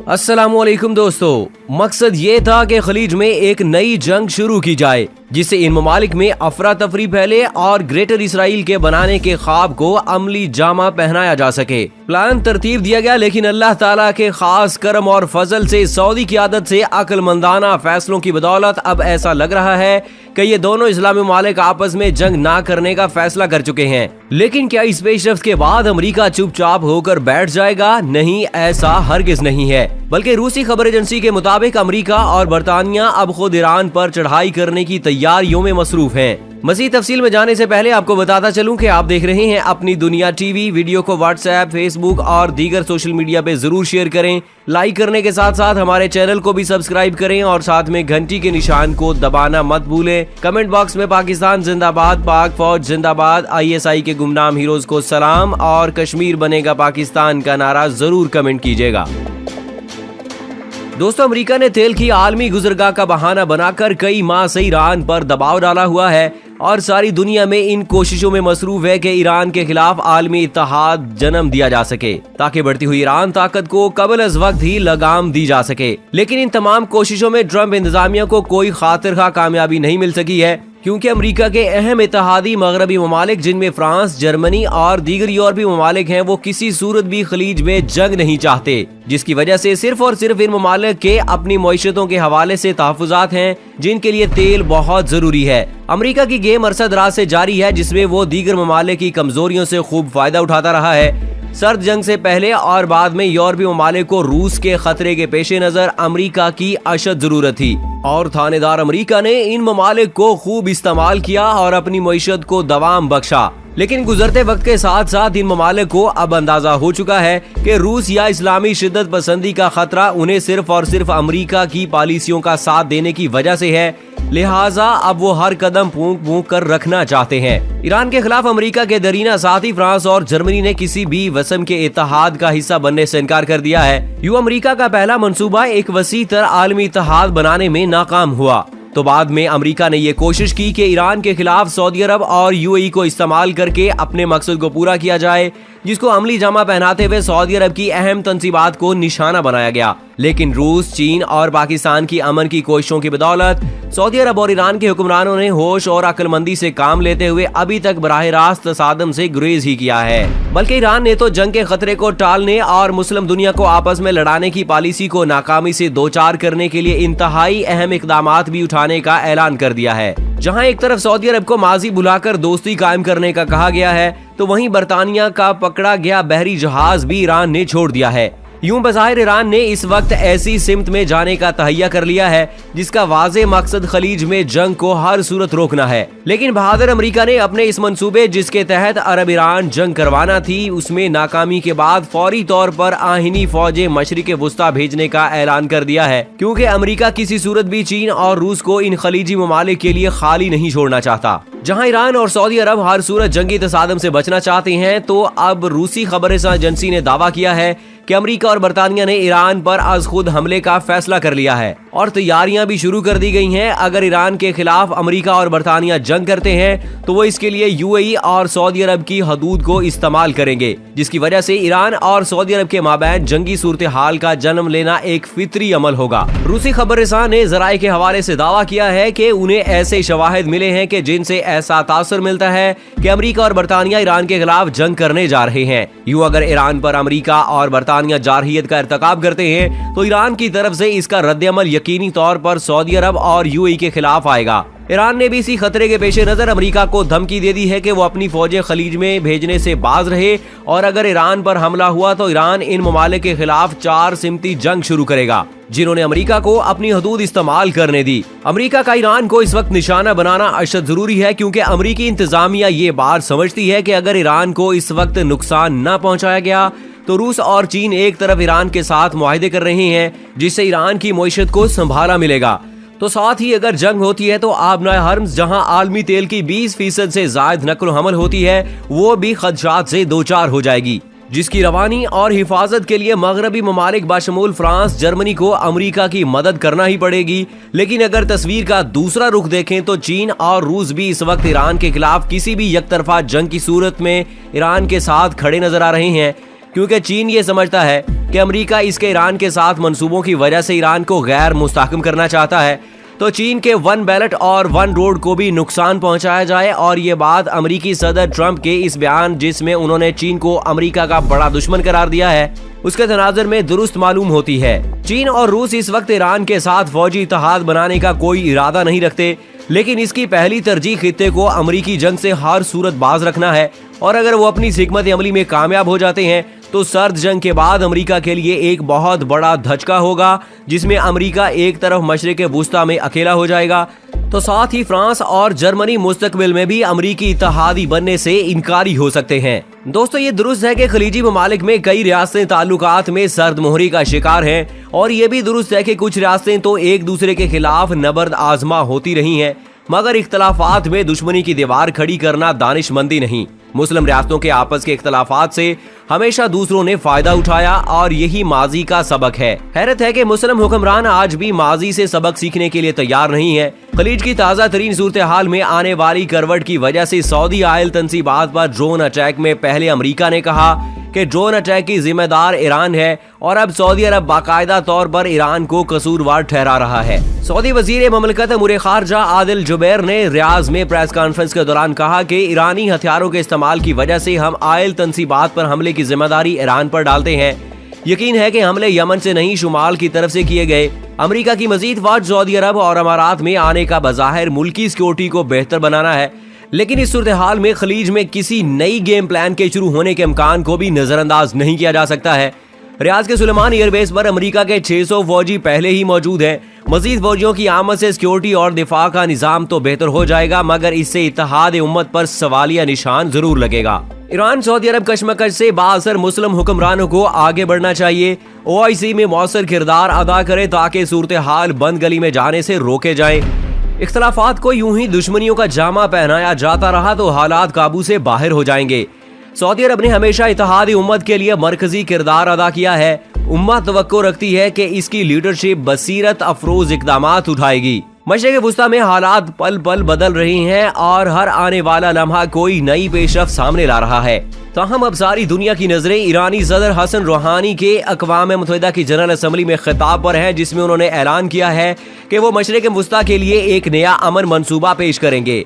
अस्सलामुअलैकुम दोस्तों, मकसद ये था कि खलीज में एक नई जंग शुरू की जाए जिससे इन ममालिक में अफरा तफरी फैले और ग्रेटर इसराइल के बनाने के ख्वाब को अमली जामा पहनाया जा सके। प्लान तरतीब दिया गया, लेकिन अल्लाह ताला के खास करम और फजल से सऊदी की आदत से अक्लमंदाना फैसलों की बदौलत अब ऐसा लग रहा है कि ये दोनों इस्लामी ममालिक आपस में जंग ना करने का फैसला कर चुके हैं। लेकिन क्या इस पेशरफ्त के बाद अमेरिका चुपचाप होकर बैठ जाएगा? नहीं, ऐसा हरगिज नहीं है। बल्कि रूसी खबर एजेंसी के मुताबिक अमेरिका और बरतानिया अब खुद ईरान पर चढ़ाई करने की तैयारियों में मसरूफ हैं। मज़ीद तफसील में जाने से पहले आपको बताता चलूं कि आप देख रहे हैं अपनी दुनिया टीवी। वीडियो को व्हाट्सएप, फेसबुक और दीगर सोशल मीडिया पे जरूर शेयर करें। लाइक करने के साथ साथ हमारे चैनल को भी सब्सक्राइब करें और साथ में घंटी के निशान को दबाना मत भूलें। कमेंट बॉक्स में पाकिस्तान जिंदाबाद, पाक फौज जिंदाबाद, ISI के गुमनाम हीरोज को सलाम और कश्मीर बनेगा पाकिस्तान का नारा जरूर कमेंट कीजिएगा। दोस्तों, अमेरिका ने तेल की आलमी गुजरगाह का बहाना बनाकर कई माह से ईरान पर दबाव डाला हुआ है और सारी दुनिया में इन कोशिशों में मसरूफ है कि ईरान के खिलाफ आलमी इत्तेहाद जन्म दिया जा सके ताकि बढ़ती हुई ईरान ताकत को कबल अज वक्त ही लगाम दी जा सके। लेकिन इन तमाम कोशिशों में ट्रंप इंतजामिया को कोई खातिरखा कामयाबी नहीं मिल सकी है, क्योंकि अमेरिका के अहम इत्तेहादी मगरबी ममालिक जिनमें फ्रांस, जर्मनी और दीगर यूरोपीय ममालिक हैं, वो किसी सूरत भी खलीज में जंग नहीं चाहते, जिसकी वजह से सिर्फ और सिर्फ इन ममालिक के अपनी मईशतों के हवाले से तहफ़्फ़ुज़ात हैं जिनके लिए तेल बहुत जरूरी है। अमेरिका की गेम अरसा दराज से जारी है जिसमें वो दीगर ममालिक की कमजोरियों से खूब फायदा उठाता रहा है। सर्द जंग से पहले और बाद में यूरोपीय ममालिक को रूस के खतरे के पेश नजर अमेरिका की अशद जरूरत थी और थानेदार अमेरिका ने इन ममालिक को खूब इस्तेमाल किया और अपनी मईशत को दवाम बख्शा। लेकिन गुजरते वक्त के साथ साथ इन ममालिक को अब अंदाजा हो चुका है कि रूस या इस्लामी शिद्दत पसंदी का खतरा उन्हें सिर्फ और सिर्फ अमेरिका की पॉलिसियों का साथ देने की वजह से है, लिहाजा अब वो हर कदम फूंक फूंक कर रखना चाहते हैं। ईरान के खिलाफ अमेरिका के दरीना साथी फ्रांस और जर्मनी ने किसी भी वसम के इत्तेहाद का हिस्सा बनने से इनकार कर दिया है। यूं अमेरिका का पहला मंसूबा एक वसी तर आलमी इत्तेहाद बनाने में नाकाम हुआ तो बाद में अमेरिका ने ये कोशिश की कि ईरान के खिलाफ सऊदी अरब और UAE को इस्तेमाल करके अपने मकसद को पूरा किया जाए, जिसको अमली जामा पहनाते हुए सऊदी अरब की अहम तंसीबात को निशाना बनाया गया। लेकिन रूस, चीन और पाकिस्तान की अमन की कोशिशों की बदौलत सऊदी अरब और ईरान के हुक्मरानों ने होश और अक्लमंदी से काम लेते हुए अभी तक बराह रास्त तसादम से गुरेज ही किया है। बल्कि ईरान ने तो जंग के खतरे को टालने और मुस्लिम दुनिया को आपस में लड़ाने की पॉलिसी को नाकामी से दो चार करने के लिए इंतहाई अहम इकदामात भी उठाने का ऐलान कर दिया है। जहां एक तरफ सऊदी अरब को माजी बुलाकर दोस्ती कायम करने का कहा गया है, तो वहीं बरतानिया का पकड़ा गया बहरी जहाज भी ईरान ने छोड़ दिया है। यूं बज़ाहिर ईरान ने इस वक्त ऐसी सिमत में जाने का तहैया कर लिया है जिसका वाज़े मकसद खलीज में जंग को हर सूरत रोकना है। लेकिन बहादुर अमेरिका ने अपने इस मंसूबे जिसके तहत अरब ईरान जंग करवाना थी, उसमें नाकामी के बाद फौरी तौर पर आहिनी फौजें मशरिक़ वुस्ता भेजने का ऐलान कर दिया है, क्योंकि अमेरिका किसी सूरत भी चीन और रूस को इन खलीजी ममालिक के लिए खाली नहीं छोड़ना चाहता। जहां ईरान और सऊदी अरब हर सूरत जंगी तसादम से बचना चाहते हैं, तो अब रूसी खबर एजेंसी ने दावा किया है कि अमेरिका और बरतानिया ने ईरान पर आज खुद हमले का फैसला कर लिया है और तैयारियां भी शुरू कर दी गई हैं। अगर ईरान के खिलाफ अमेरिका और बरतानिया जंग करते हैं तो वो इसके लिए UAE और सऊदी अरब की हदूद को इस्तेमाल करेंगे, जिसकी वजह से ईरान और सऊदी अरब के माबैन जंगी सूरत हाल का जन्म लेना एक फितरी अमल होगा। रूसी खबर रसां ने ज़राए के हवाले से दावा किया है कि उन्हें ऐसे शवाहिद मिले हैं कि जिनसे ऐसा तासुर मिलता है कि अमेरिका और बरतानिया ईरान के खिलाफ जंग करने जा रहे हैं। यूं अगर ईरान पर अमेरिका और बरतानिया जारहियत का इर्तिकाब करते हैं तो ईरान की तरफ से इसका रद्द-ए-अमल यकीनी तौर पर सऊदी अरब और UAE के खिलाफ आएगा। ईरान ने भी इसी खतरे के पेश नजर अमेरिका को धमकी दे दी है कि वो अपनी फौजें खलीज में भेजने से बाज रहे और अगर ईरान पर हमला हुआ तो ईरान इन ममालिक के खिलाफ 4 सिमती जंग शुरू करेगा जिन्होंने अमेरिका को अपनी हदूद इस्तेमाल करने दी। अमेरिका का ईरान को इस वक्त निशाना बनाना अशद जरूरी है, क्योंकि अमेरिकी इंतजामिया ये बात समझती है कि अगर ईरान को इस वक्त नुकसान न पहुंचाया गया तो रूस और चीन एक तरफ ईरान के साथ मुआहदे कर रहे हैं जिससे ईरान की मईशत को संभाला मिलेगा, तो साथ ही अगर जंग होती है तो आबनाए हर्म जहां आलमी तेल की 20% से ज्यादा नकल हमल होती है वो भी खदशात से दो चार हो जाएगी, जिसकी रवानी और हिफाजत के लिए मगरबी ममालिक बाशमूल फ्रांस, जर्मनी को अमेरिका की मदद करना ही पड़ेगी। लेकिन अगर तस्वीर का दूसरा रुख देखें तो चीन और रूस भी इस वक्त ईरान के खिलाफ किसी भी यकतरफा जंग की सूरत में ईरान के साथ खड़े नजर आ रहे हैं, क्योंकि चीन ये समझता है कि अमेरिका इसके ईरान के साथ मंसूबों की वजह से ईरान को गैर मुस्तहकम करना चाहता है, तो चीन के वन बैलेट और वन रोड को भी नुकसान पहुंचाया जाए। और ये बात अमेरिकी सदर ट्रंप के इस बयान, जिसमें उन्होंने चीन को अमेरिका का बड़ा दुश्मन करार दिया है, उसके तनाजुर में दुरुस्त मालूम होती है। चीन और रूस इस वक्त ईरान के साथ फौजी इत्तेहाद बनाने का कोई इरादा नहीं रखते, लेकिन इसकी पहली तरजीह खित्ते को अमेरिकी जंग से हर सूरत बाज रखना है। और अगर वो अपनी हिकमत अमली में कामयाब हो जाते हैं तो सर्द जंग के बाद अमेरिका के लिए एक बहुत बड़ा धचका होगा, जिसमें अमेरिका एक तरफ मशरिक वुस्ता में अकेला हो जाएगा, तो साथ ही फ्रांस और जर्मनी मुस्तकबिल में भी अमेरिकी इत्तेहादी बनने से इनकारी हो सकते हैं। दोस्तों, ये दुरुस्त है कि खलीजी ममालिक में कई रियासतें ताल्लुकात में सर्द मोहरी का शिकार हैं, और ये भी दुरुस्त है कि कुछ रियासतें तो एक दूसरे के खिलाफ नबर्द आजमा होती रही हैं, मगर इख्तलाफात में दुश्मनी की दीवार खड़ी करना दानिशमंदी नहीं। मुस्लिम रियासतों के आपस के इख्तलाफात से हमेशा दूसरों ने फायदा उठाया और यही माजी का सबक है। हैरत है कि मुस्लिम हुक्मरान आज भी माजी से सबक सीखने के लिए तैयार नहीं है। खलीज की ताज़ा तरीन सूरत हाल में आने वाली करवट की वजह से सऊदी आयल तंसीबात पर ड्रोन अटैक में पहले अमेरिका ने कहा कि ड्रोन अटैक की जिम्मेदार ईरान है, और अब सऊदी अरब बाकायदा तौर पर ईरान को कसूरवार ठहरा रहा है। सऊदी वजीर ममलकत अमूर खारजा आदिल जुबैर ने रियाज में प्रेस कॉन्फ्रेंस के दौरान कहा कि ईरानी हथियारों के इस्तेमाल की वजह से हम आयल तंसीबात पर हमले की जिम्मेदारी ईरान पर डालते हैं। यकीन है कि हमले यमन से नहीं, शुमाल की तरफ से किए गए। अमेरिका की मजीद फौज सऊदी अरब और अमारात में आने का बज़ाहिर मुल्की सिक्योरिटी को बेहतर बनाना है, लेकिन इस सूरत हाल में खलीज में किसी नई गेम प्लान के शुरू होने के इम्कान को भी नजरअंदाज नहीं किया जा सकता है। रियाज के सुलेमान एयरबेस पर अमेरिका के 600 फौजी पहले ही मौजूद हैं। मजीद फौजियों की आमद से सिक्योरिटी और दिफा का निजाम तो बेहतर हो जाएगा, मगर इससे इत्तेहाद उम्मत पर सवालिया निशान जरूर लगेगा। ईरान सऊदी अरब कशमकश से बाअसर मुस्लिम हुक्मरानों को आगे बढ़ना चाहिए, OIC में मौसर किरदार अदा करे ताकि सूरत हाल बंद गली में जाने से रोके जाएं। इख्तलाफात को यूं ही दुश्मनियों का जामा पहनाया जाता रहा तो हालात काबू से बाहर हो जाएंगे। सऊदी अरब ने हमेशा इत्तेहादी उम्मत के लिए मरकजी किरदार अदा किया है। उम्मत तवक्को रखती है कि इसकी लीडरशिप बसीरत अफरोज इक़दामात उठाएगी। मशरिक़ वुस्ता में हालात पल पल बदल रही हैं और हर आने वाला लम्हा कोई नई पेशरफ्त सामने ला रहा है। ताहम अब सारी दुनिया की नजरें ईरानी सदर हसन रूहानी के अक़वाम मुत्तहिदा की जनरल असम्बली में खिताब पर है, जिसमें उन्होंने ऐलान किया है कि वो मशरिक़ वुस्ता के लिए एक नया अमन मंसूबा पेश करेंगे,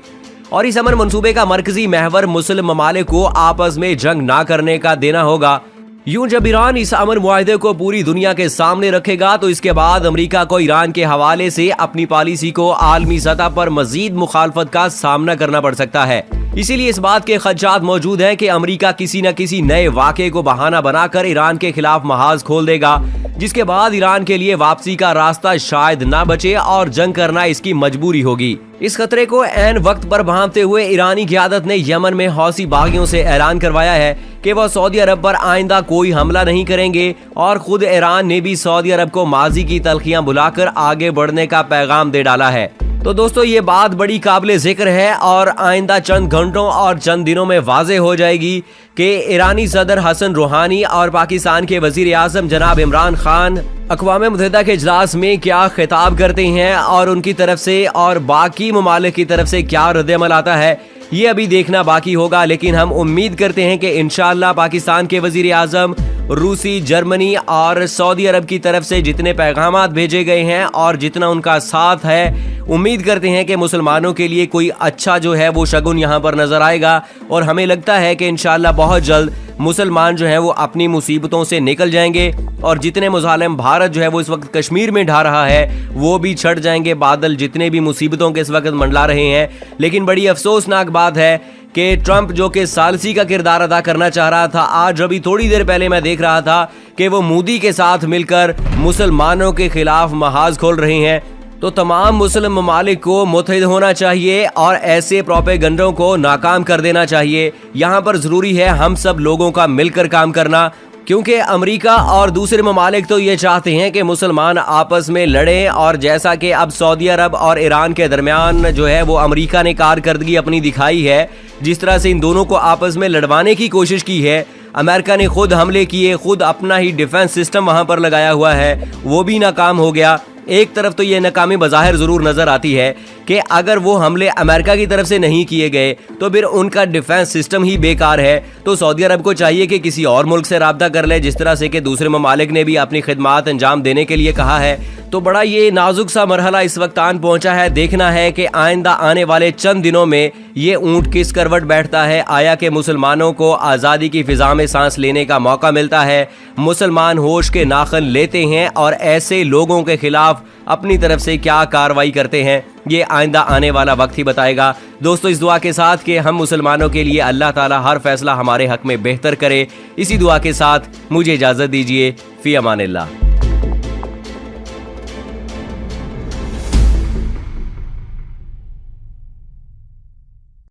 और इस अमन मंसूबे का मरकजी महवर मुस्लिम ममालिक को आपस में जंग ना करने का देना होगा। यूं जब ईरान इस अमन मुआहदे को पूरी दुनिया के सामने रखेगा तो इसके बाद अमेरिका को ईरान के हवाले से अपनी पॉलिसी को आलमी सतह पर मजीद मुखालफत का सामना करना पड़ सकता है। इसीलिए इस बात के खदशात मौजूद हैं कि अमेरिका किसी न किसी नए वाक़े को बहाना बनाकर ईरान के खिलाफ महाज खोल देगा, जिसके बाद ईरान के लिए वापसी का रास्ता शायद ना बचे और जंग करना इसकी मजबूरी होगी। इस खतरे को ऐन वक्त पर भांपते हुए ईरानी क़यादत ने यमन में हौसी बागियों से ऐलान करवाया है कि वह सऊदी अरब पर आइंदा कोई हमला नहीं करेंगे, और खुद ईरान ने भी सऊदी अरब को माजी की तलखियां बुलाकर आगे बढ़ने का पैगाम दे डाला है। तो दोस्तों, ये बात बड़ी काबिल जिक्र है और आइंदा चंद घंटों और चंद दिनों में वाज़े हो जाएगी कि ईरानी सदर हसन रूहानी और पाकिस्तान के वजीर आज़म जनाब इमरान खान अक़वाम मुत्तहिदा के इजलास में क्या खिताब करते हैं और उनकी तरफ से और बाकी ममालिक की तरफ से क्या रद्द-ए-अमल आता है, ये अभी देखना बाकी होगा। लेकिन हम उम्मीद करते हैं कि इंशाअल्लाह पाकिस्तान के वजीर आज़म, रूसी, जर्मनी और सऊदी अरब की तरफ से जितने पैगामात भेजे गए हैं और जितना उनका साथ है, उम्मीद करते हैं कि मुसलमानों के लिए कोई अच्छा जो है वो शगुन यहाँ पर नजर आएगा। और हमें लगता है कि इंशाअल्लाह बहुत जल्द मुसलमान जो है वो अपनी मुसीबतों से निकल जाएंगे, और जितने मुजालिम भारत जो है वो इस वक्त कश्मीर में ढा रहा है वो भी छट जाएंगे बादल, जितने भी मुसीबतों के इस वक्त मंडला रहे हैं। लेकिन बड़ी अफसोसनाक बात है कि ट्रंप जो कि सालसी का किरदार अदा करना चाह रहा था, आज अभी थोड़ी देर पहले मैं देख रहा था कि वो मोदी के साथ मिलकर मुसलमानों के खिलाफ महाज खोल रहे हैं। तो तमाम मुस्लिम ममालिक को मुत्तहिद होना चाहिए और ऐसे प्रोपेगेंडों को नाकाम कर देना चाहिए। यहाँ पर जरूरी है हम सब लोगों का मिलकर काम करना, क्योंकि अमेरिका और दूसरे ममालिक तो ये चाहते हैं कि मुसलमान आपस में लड़ें, और जैसा कि अब सऊदी अरब और ईरान के दरमियान जो है वो अमेरिका ने कारकर्दगी अपनी दिखाई है, जिस तरह से इन दोनों को आपस में लड़वाने की कोशिश की है। अमेरिका ने खुद हमले किए, खुद अपना ही डिफेंस सिस्टम वहां पर लगाया हुआ है, वो भी नाकाम हो गया। ایک طرف تو یہ ناکامی بظاہر ضرور نظر آتی ہے کہ اگر وہ حملے امریکہ کی طرف سے نہیں کیے گئے تو پھر ان کا ڈیفنس سسٹم ہی بیکار ہے، تو سعودی عرب کو چاہیے کہ کسی اور ملک سے رابطہ کر لے، جس طرح سے کہ دوسرے ممالک نے بھی اپنی خدمات انجام دینے کے لیے کہا ہے۔ تو بڑا یہ نازک سا مرحلہ اس وقت آن پہنچا ہے، دیکھنا ہے کہ آئندہ آنے والے چند دنوں میں یہ اونٹ کس کروٹ بیٹھتا ہے۔ آیا کہ مسلمانوں کو آزادی کی فضا میں سانس لینے کا موقع ملتا ہے، مسلمان ہوش کے ناخن لیتے ہیں اور ایسے لوگوں کے خلاف اپنی طرف سے کیا کارروائی کرتے ہیں، یہ آئندہ آنے والا وقت ہی بتائے گا۔ دوستو اس دعا کے ساتھ کہ ہم مسلمانوں کے لیے اللہ تعالی ہر فیصلہ ہمارے حق میں بہتر کرے، اسی دعا کے ساتھ مجھے اجازت دیجیے، فی امان اللہ۔